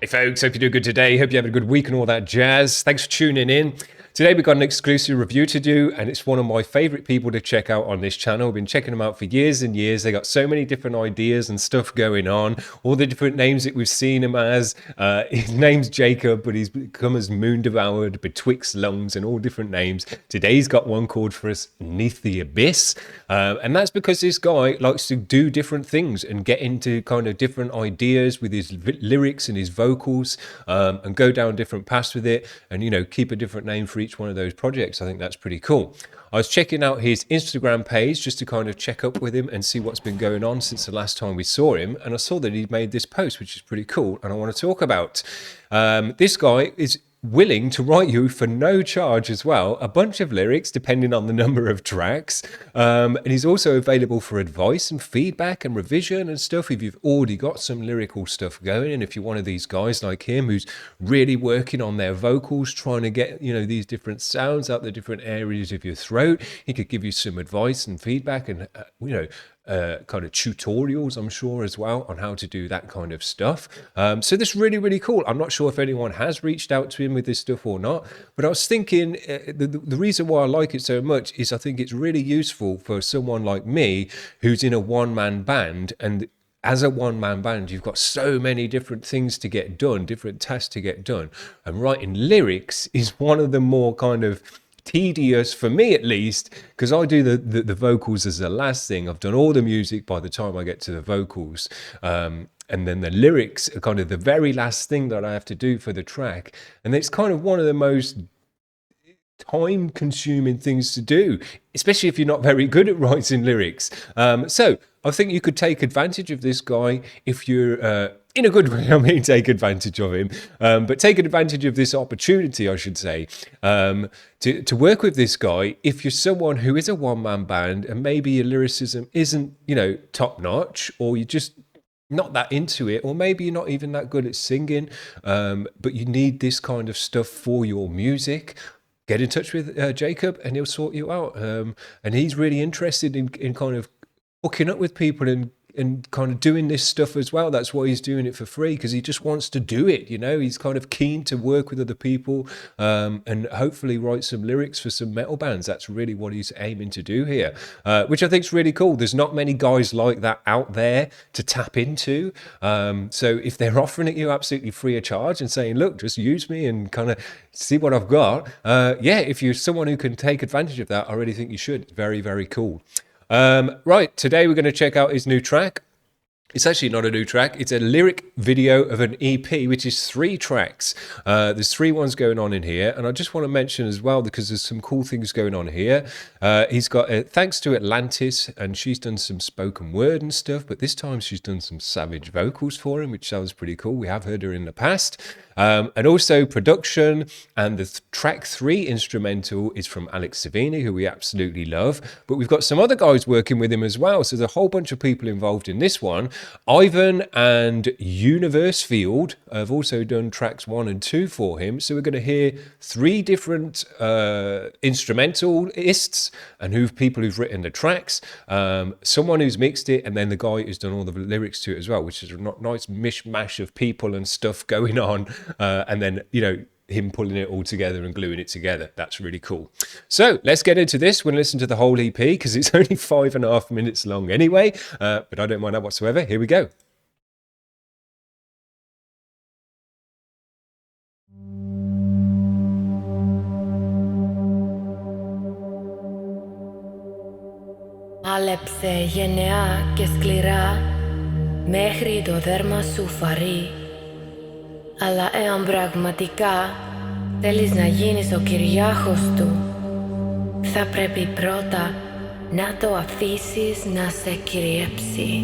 Hey folks, hope you're doing good today. Hope you have a good week and all that jazz. Thanks for tuning in. Today we've got an exclusive review to do, and it's one of my favorite people to check out on this channel. I've been checking them out for years and years. They got so many different ideas and stuff going on, all the different names that we've seen him as. His name's Jacob, but he's become as Moon Devoured, Betwixt Lungs, and all different names. Today he's got one called for us, Neath the Abyss, and that's because this guy likes to do different things and get into kind of different ideas with his lyrics and his vocals, and go down different paths with it, and keep a different name for each one of those projects. I think that's pretty cool. I was checking out his Instagram page just to kind of check up with him and see what's been going on since the last time we saw him, and I saw that he'd made this post, which is pretty cool, and I want to talk about. This guy is willing to write you for no charge as well a bunch of lyrics depending on the number of tracks, and he's also available for advice and feedback and revision and stuff if you've already got some lyrical stuff going, and if you're one of these guys like him who's really working on their vocals, trying to get these different sounds out the different areas of your throat. He could give you some advice and feedback and kind of tutorials, I'm sure, as well, on how to do that kind of stuff. So this is really, really cool. I'm not sure if anyone has reached out to him with this stuff or not, but I was thinking the reason why I like it so much is I think it's really useful for someone like me who's in a one-man band, and as a one-man band, you've got so many different things to get done, different tasks to get done, and writing lyrics is one of the more kind of tedious, for me at least, because I do the vocals as the last thing. I've done all the music by the time I get to the vocals, and then the lyrics are kind of the very last thing that I have to do for the track, and it's kind of one of the most time-consuming things to do, especially if you're not very good at writing lyrics. So I think you could take advantage of this guy if you're in a good way. I mean, take advantage of him, but take advantage of this opportunity, I should say, to work with this guy if you're someone who is a one-man band and maybe your lyricism isn't, top-notch, or you just not that into it, or maybe you're not even that good at singing, but you need this kind of stuff for your music. Get in touch with Jacob and he'll sort you out. And he's really interested in kind of hooking up with people and kind of doing this stuff as well. That's why he's doing it for free, because he just wants to do it. He's kind of keen to work with other people, and hopefully write some lyrics for some metal bands. That's really what he's aiming to do here, which I think is really cool. There's not many guys like that out there to tap into. So if they're offering it you absolutely free of charge and saying, look, just use me and kind of see what I've got. If you're someone who can take advantage of that, I really think you should. Very, very cool. Right, today we're going to check out his new track. It's actually not a new track. It's a lyric video of an EP, which is 3 tracks. There's 3 ones going on in here. And I just want to mention as well, because there's some cool things going on here. He's got, thanks to Atlantis, and she's done some spoken word and stuff, but this time she's done some savage vocals for him, which sounds pretty cool. We have heard her in the past. And also production, and the track 3 instrumental is from Alex Savini, who we absolutely love. But we've got some other guys working with him as well. So there's a whole bunch of people involved in this one. Ivan and Universe Field have also done tracks 1 and 2 for him. So we're going to hear 3 different instrumentalists and people who've written the tracks, someone who's mixed it, and then the guy who's done all the lyrics to it as well, which is a nice mishmash of people and stuff going on. And then, him pulling it all together and gluing it together. That's really cool. So let's get into this. We're going to listen to the whole EP because it's only 5.5 minutes long anyway, but I don't mind that whatsoever. Here we go. Άλεψε γενναία και σκληρά μέχρι το δέρμα σου φαρεί. Αλλά εάν πραγματικά θέλεις να γίνεις ο Κυριάχος του, θα πρέπει πρώτα να το αφήσεις να σε κυριέψει.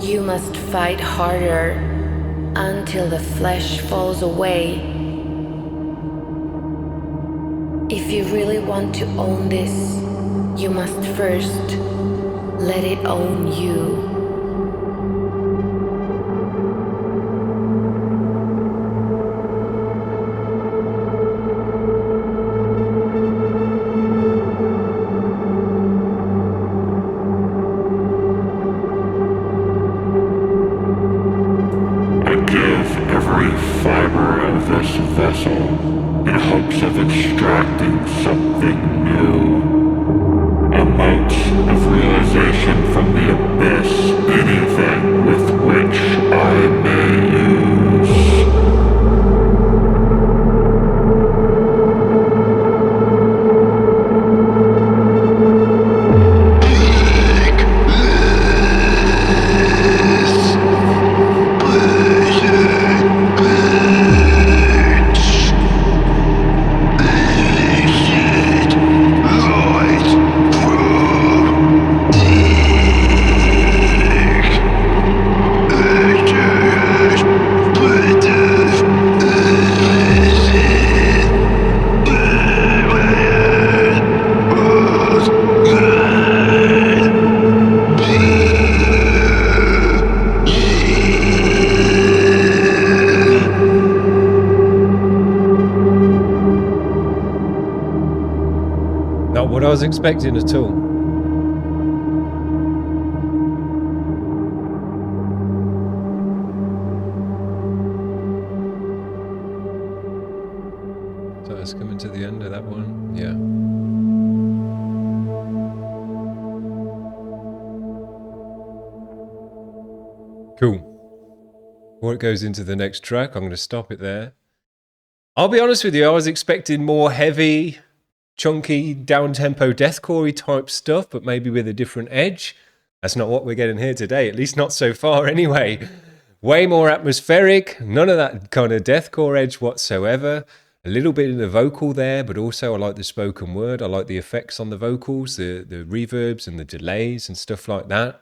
You must fight harder until the flesh falls away. If you really want to own this, you must first let it own you. puzzle in hopes of extracting something new. Amounts of realization from the abyss, anything with which I may use. Not what I was expecting at all. So it's coming to the end of that one. Yeah. Cool. Before it goes into the next track, I'm going to stop it there. I'll be honest with you, I was expecting more heavy, chunky, down-tempo, deathcore-y type stuff, but maybe with a different edge. That's not what we're getting here today, at least not so far anyway. Way more atmospheric, none of that kind of deathcore edge whatsoever. A little bit of the vocal there, but also I like the spoken word. I like the effects on the vocals, the reverbs and the delays and stuff like that.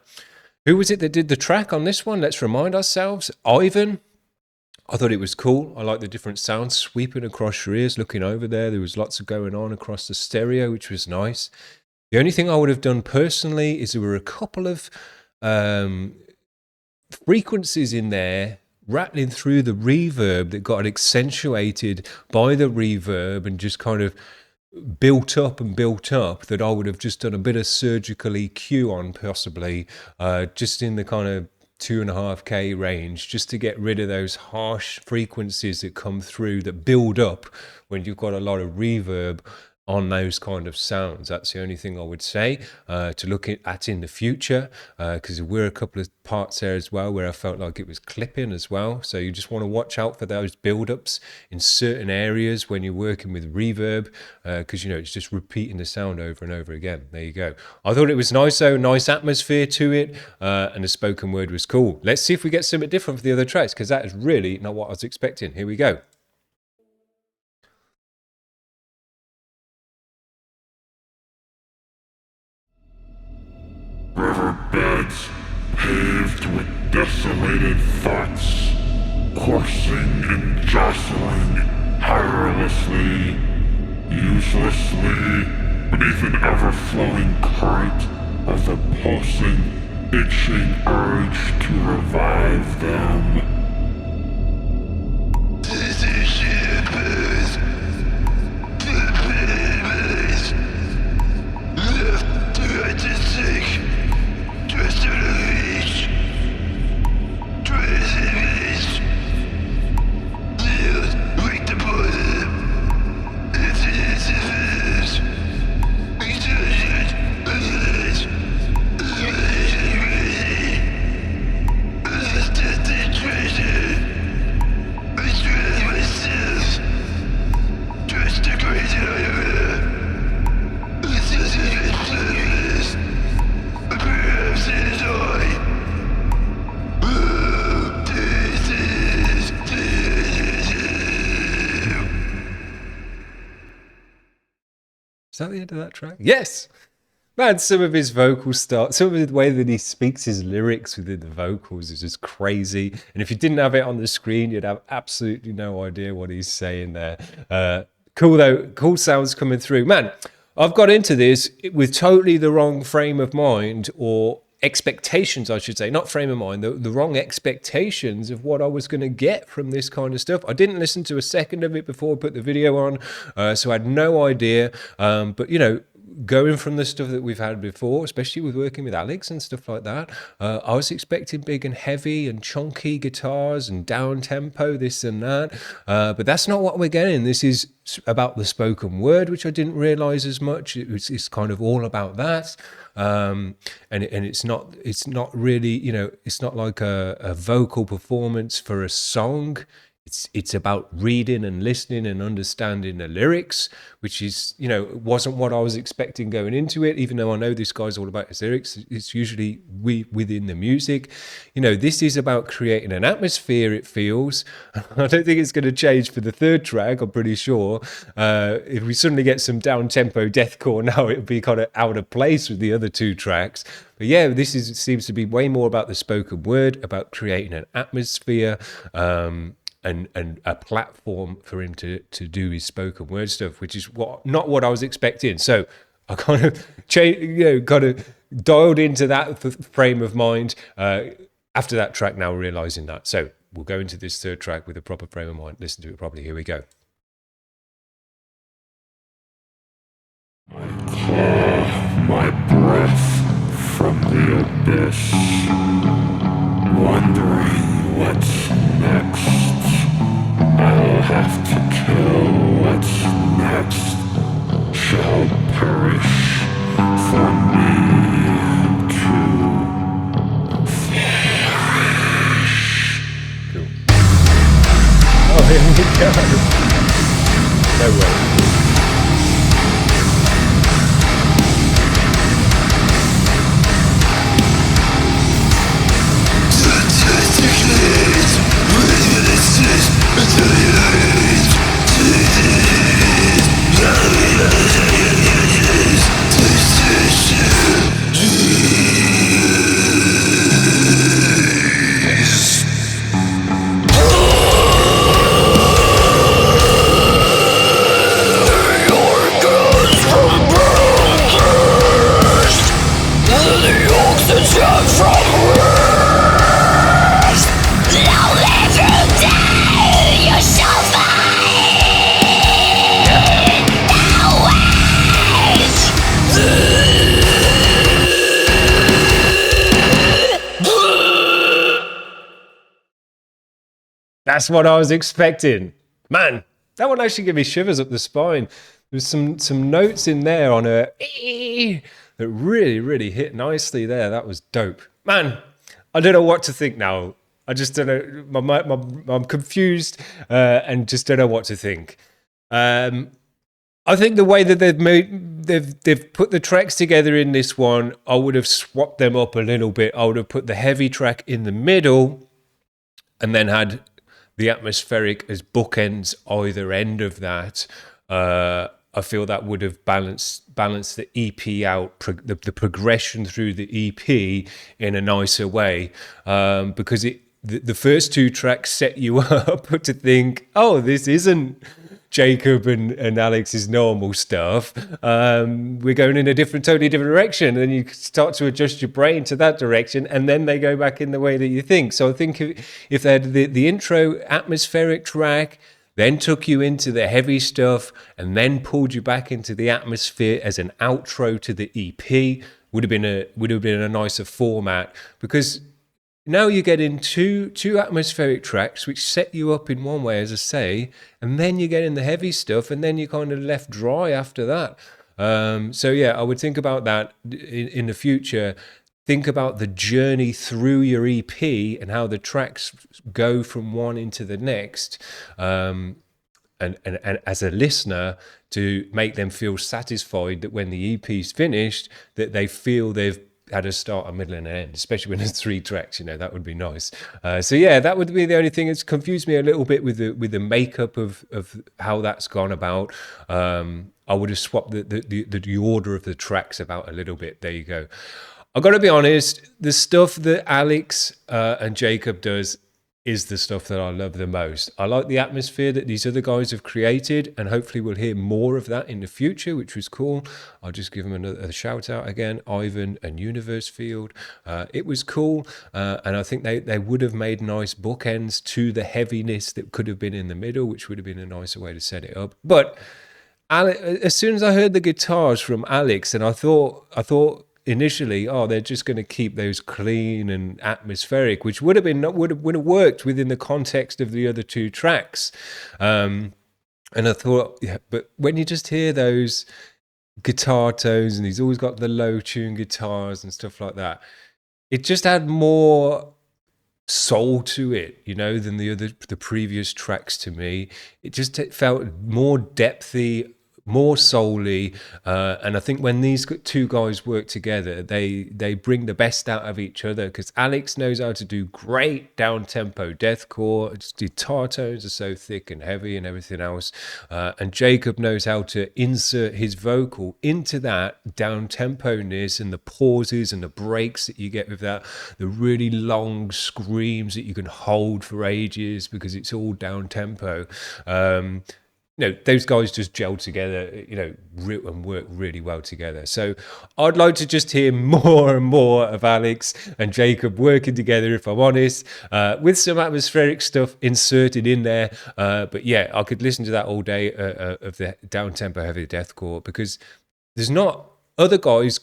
Who was it that did the track on this one? Let's remind ourselves. Ivan. I thought it was cool. I like the different sounds sweeping across your ears, looking over there. There was lots of going on across the stereo, which was nice. The only thing I would have done personally is there were a couple of frequencies in there rattling through the reverb that got accentuated by the reverb and just kind of built up that I would have just done a bit of surgical EQ on, possibly just in the kind of 2.5K range, just to get rid of those harsh frequencies that come through that build up when you've got a lot of reverb on those kind of sounds. That's the only thing I would say to look at in the future, because there were a couple of parts there as well where I felt like it was clipping as well. So you just want to watch out for those build-ups in certain areas when you're working with reverb, because it's just repeating the sound over and over again. There you go. I thought it was nice though, nice atmosphere to it, and the spoken word was cool. Let's see if we get something different for the other tracks, because that is really not what I was expecting. Here we go. Riverbeds paved with desolated thoughts, coursing and jostling tirelessly, uselessly, beneath an ever-flowing current of the pulsing, itching urge to revive them. Is that the end of that track? Yes! Man, some of his vocals some of the way that he speaks his lyrics within the vocals is just crazy. And if you didn't have it on the screen, you'd have absolutely no idea what he's saying there. Cool though, cool sounds coming through. Man, I've got into this with totally the wrong frame of mind, or expectations, I should say, not frame of mind, the wrong expectations of what I was going to get from this kind of stuff. I didn't listen to a second of it before I put the video on, so I had no idea. But going from the stuff that we've had before, especially with working with Alex and stuff like that. I was expecting big and heavy and chunky guitars and down tempo, this and that. But that's not what we're getting. This is about the spoken word, which I didn't realize as much. It's kind of all about that. And it's not really, it's not like a vocal performance for a song. It's about reading and listening and understanding the lyrics, which is, wasn't what I was expecting going into it, even though I know this guy's all about his lyrics. It's usually within the music. This is about creating an atmosphere, it feels. I don't think it's going to change for the third track, I'm pretty sure. If we suddenly get some down-tempo deathcore now, it would be kind of out of place with the other two tracks. But yeah, this seems to be way more about the spoken word, about creating an atmosphere, and a platform for him to do his spoken word stuff, which is not what I was expecting. So I kind of kind of dialed into that frame of mind after that track, now realizing that. So we'll go into this third track with a proper frame of mind, listen to it properly. Here we go. I claw my breath from the abyss, wondering what's next. I'll have to kill what's next, shall perish for me to flourish. Cool. Oh, here we go. No way. That's what I was expecting. Man, that one actually gave me shivers up the spine. There's some notes in there on a that really, really hit nicely there. That was dope. Man, I don't know what to think now. I just don't know. I'm confused and just don't know what to think. I think the way that they've put the tracks together in this one, I would have swapped them up a little bit. I would have put the heavy track in the middle and then had the atmospheric as bookends either end of that. I feel that would have balanced the EP out, the progression through the EP in a nicer way, because the first two tracks set you up to think, oh, this isn't Jacob and Alex's normal stuff. We're going in a totally different direction. And then you start to adjust your brain to that direction, and then they go back in the way that you think. So I think if they had the intro atmospheric track, then took you into the heavy stuff, and then pulled you back into the atmosphere as an outro to the EP, would have been a nicer format, because now you get in two atmospheric tracks which set you up in one way, as I say, and then you get in the heavy stuff, and then you're kind of left dry after that. So yeah, I would think about that in the future. Think about the journey through your EP and how the tracks go from one into the next, and as a listener, to make them feel satisfied that when the EP's finished, that they feel they've had a start, a middle, and an end, especially when there's 3 tracks. That would be nice. So yeah, that would be the only thing that's confused me a little bit with the makeup of how that's gone about. I would have swapped the order of the tracks about a little bit. There you go. I've got to be honest, the stuff that Alex and Jacob does is the stuff that I love the most. I like the atmosphere that these other guys have created, and hopefully we'll hear more of that in the future, which was cool. I'll just give them a shout out again, Ivan and Universe Field. It was cool, and I think they would have made nice bookends to the heaviness that could have been in the middle, which would have been a nicer way to set it up. But as soon as I heard the guitars from Alex, and I thought initially, oh, they're just going to keep those clean and atmospheric, which would have worked within the context of the other two tracks. And I thought, yeah, but when you just hear those guitar tones, and he's always got the low tune guitars and stuff like that, it just had more soul to it, than the previous tracks to me. It felt more depthy, more soul-y, and I think when these two guys work together, they bring the best out of each other, because Alex knows how to do great down-tempo deathcore. His guitar tones are so thick and heavy and everything else, and Jacob knows how to insert his vocal into that down-tempo-ness and the pauses and the breaks that you get with that, the really long screams that you can hold for ages because it's all down-tempo. Those guys just gel together, and work really well together. So I'd like to just hear more and more of Alex and Jacob working together, if I'm honest, with some atmospheric stuff inserted in there. But yeah, I could listen to that all day of the down-tempo heavy deathcore, because there's not other guys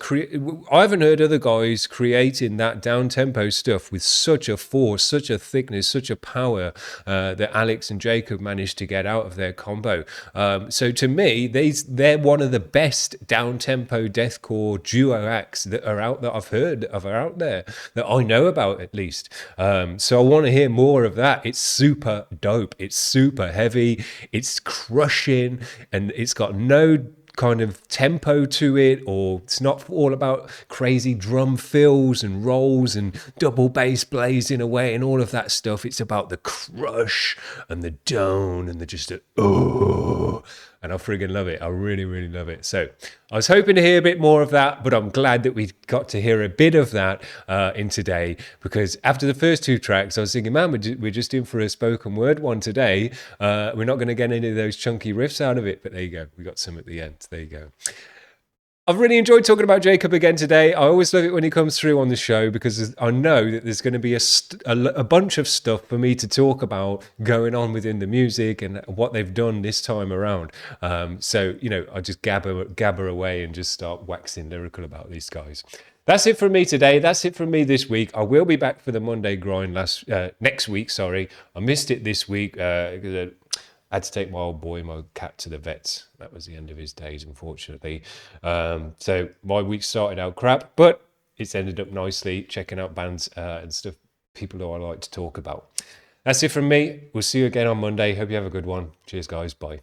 I haven't heard other guys creating that down-tempo stuff with such a force, such a thickness, such a power that Alex and Jacob managed to get out of their combo. So to me, they're one of the best down-tempo deathcore duo acts that I've heard of, are out there, that I know about at least. So I want to hear more of that. It's super dope. It's super heavy. It's crushing, and it's got no kind of tempo to it, or it's not all about crazy drum fills and rolls and double bass blazing away and all of that stuff. It's about the crush and the down and the just and I friggin' love it. I really, really love it. So I was hoping to hear a bit more of that, but I'm glad that we got to hear a bit of that in today, because after the first two tracks, I was thinking, man, we're just in for a spoken word one today. We're not going to get any of those chunky riffs out of it, but there you go. We got some at the end. There you go. I've really enjoyed talking about Jacob again today. I always love it when he comes through on the show, because I know that there's going to be a bunch of stuff for me to talk about going on within the music and what they've done this time around. So, I just gabber away and just start waxing lyrical about these guys. That's it from me today. That's it from me this week. I will be back for the Monday grind next week. Sorry, I missed it this week. I had to take my old boy, my cat, to the vets. That was the end of his days, unfortunately. So my week started out crap, but it's ended up nicely, checking out bands and stuff, people who I like to talk about. That's it from me. We'll see you again on Monday. Hope you have a good one. Cheers, guys. Bye.